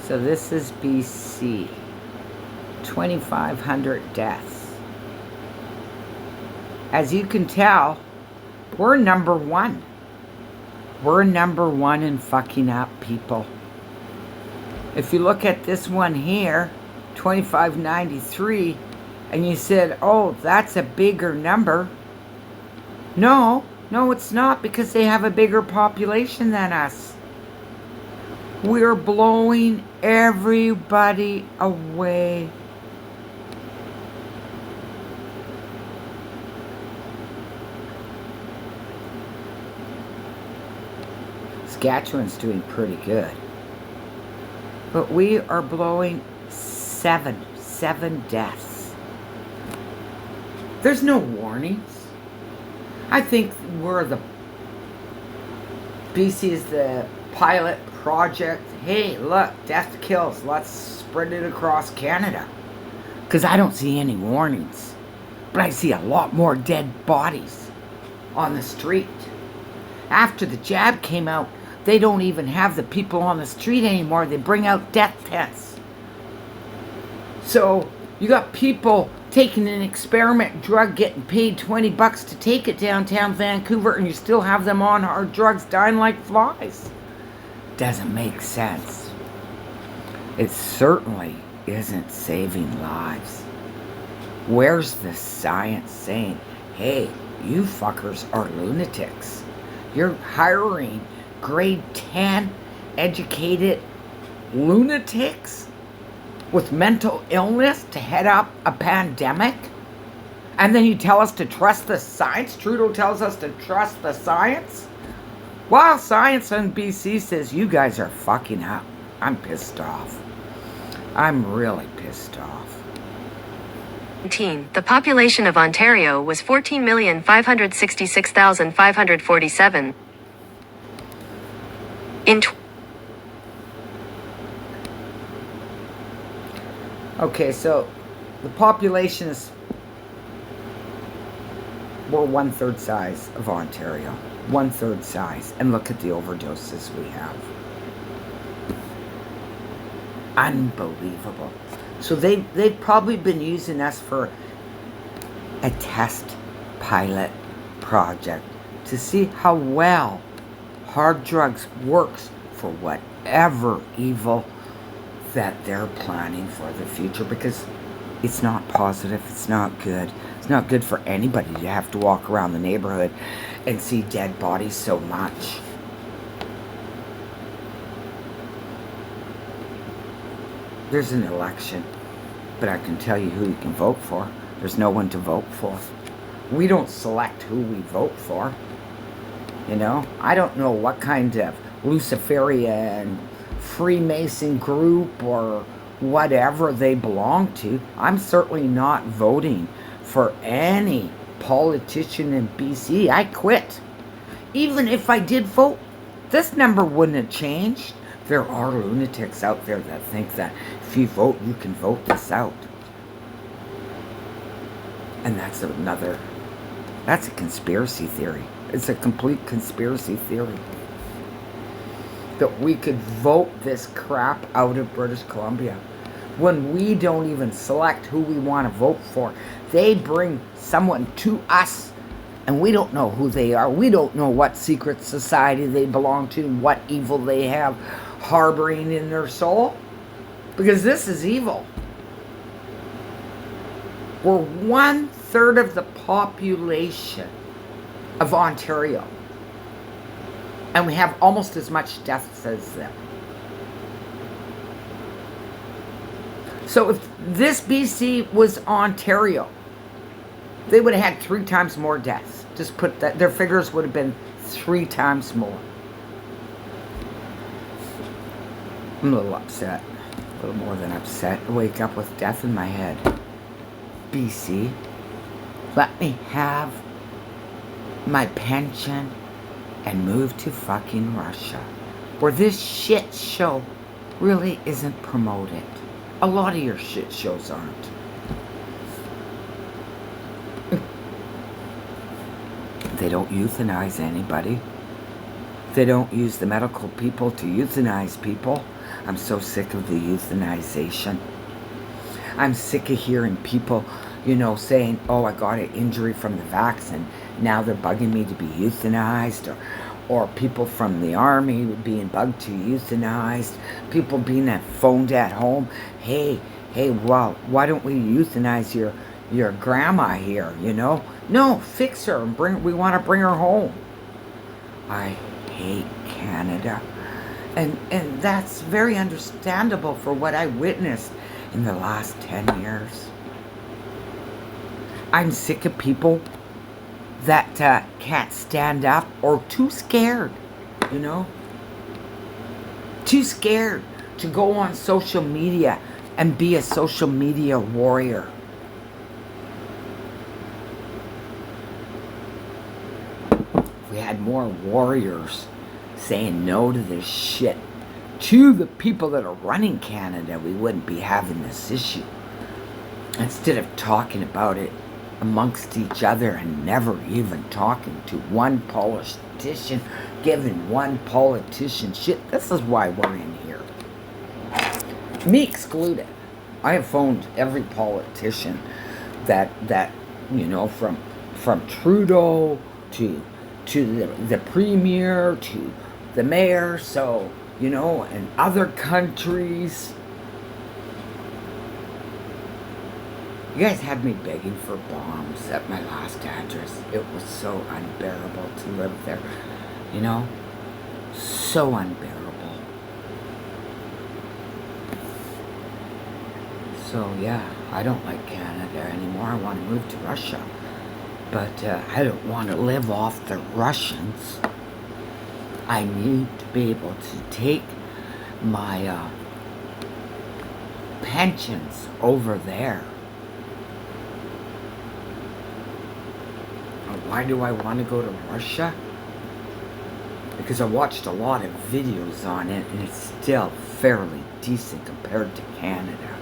So this is BC. 2,500 deaths. As you can tell, we're number one. We're number one in fucking up people. If you look at this one here, 2,593, and you said, oh, that's a bigger number. No, it's not, because they have a bigger population than us. We're blowing everybody away. Saskatchewan's doing pretty good. But we are blowing seven deaths. There's no warnings. I think BC is the pilot project. Hey, look, death kills. Let's spread it across Canada. Because I don't see any warnings. But I see a lot more dead bodies on the street. After the jab came out, they don't even have the people on the street anymore. They bring out death tents. So you got people taking an experiment drug, getting paid $20 to take it downtown Vancouver, and you still have them on hard drugs dying like flies. Doesn't make sense. It certainly isn't saving lives. Where's the science saying, hey, you fuckers are lunatics? You're hiring grade 10 educated lunatics with mental illness to head up a pandemic? And then you tell us to trust the science? Trudeau tells us to trust the science? While science in BC says you guys are fucking up. I'm pissed off. I'm really pissed off. The population of Ontario was 14,566,547. Okay, so the population is, we're 1/3 size of Ontario. 1/3 size. And look at the overdoses we have. Unbelievable. So they've probably been using us for a test pilot project to see how well hard drugs works for whatever evil that they're planning for the future, because it's not positive, it's not good. It's not good for anybody to have to walk around the neighborhood and see dead bodies so much. There's an election, but I can tell you who you can vote for. There's no one to vote for. We don't select who we vote for. You know, I don't know what kind of Luciferian Freemason group or whatever they belong to. I'm certainly not voting for any politician in BC. I quit. Even if I did vote, this number wouldn't have changed. There are lunatics out there that think that if you vote, you can vote this out. And that's a conspiracy theory. It's a complete conspiracy theory. That we could vote this crap out of British Columbia. When we don't even select who we want to vote for. They bring someone to us, and we don't know who they are. We don't know what secret society they belong to, what evil they have harboring in their soul. Because this is evil. We're 1/3 of the population of Ontario. And we have almost as much deaths as them. So if this BC was Ontario, they would have had 3 times more deaths. Just put that, their figures would have been 3 times more. I'm a little upset. A little more than upset. I wake up with death in my head. BC, let me have my pension and move to fucking Russia, where this shit show really isn't promoted. A lot of your shit shows aren't. They don't euthanize anybody. They don't use the medical people to euthanize people. I'm so sick of the euthanization. I'm sick of hearing people, saying, oh, I got an injury from the vaccine. Now they're bugging me to be euthanized, or people from the army being bugged to euthanized, people being phoned at home. Hey, well, why don't we euthanize your grandma here, No, fix her and we want to bring her home. I hate Canada. And that's very understandable for what I witnessed in the last 10 years. I'm sick of people that can't stand up or too scared, Too scared to go on social media and be a social media warrior. If we had more warriors saying no to this shit to the people that are running Canada, we wouldn't be having this issue. Instead of talking about it amongst each other and never even talking to one politician, giving one politician shit. This is why we're in here. Me excluded. I have phoned every politician that from Trudeau to the premier to the mayor, so and other countries. You guys had me begging for bombs at my last address. It was so unbearable to live there. So unbearable. So yeah, I don't like Canada anymore. I want to move to Russia. But I don't want to live off the Russians. I need to be able to take my pensions over there. Why do I want to go to Russia? Because I watched a lot of videos on it, and it's still fairly decent compared to Canada.